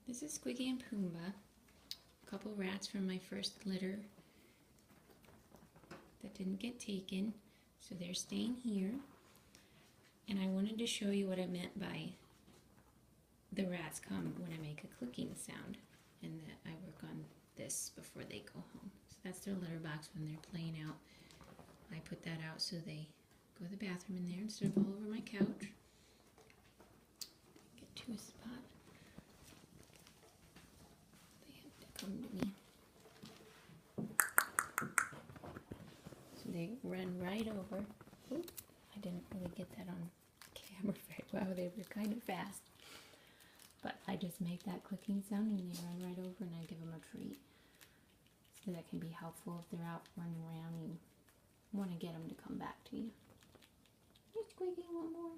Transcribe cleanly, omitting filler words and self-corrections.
This is Sqwiggy and Pumba, a couple rats from my first litter that didn't get taken, so they're staying here. And I wanted to show you what I meant by the rats come when I make a clicking sound, and that I work on this before they go home. So that's their litter box when they're playing out. I put that out so they go to the bathroom in there instead of all over my couch. Get to a spot. They have to come to me. So they run right over. Oop, I didn't really get that on camera very well. They were kind of fast. But I just make that clicking sound and they run right over, and I give them a treat. So that can be helpful if they're out running around and you want to get them to come back to you. Hey, Sqwiggy, one more.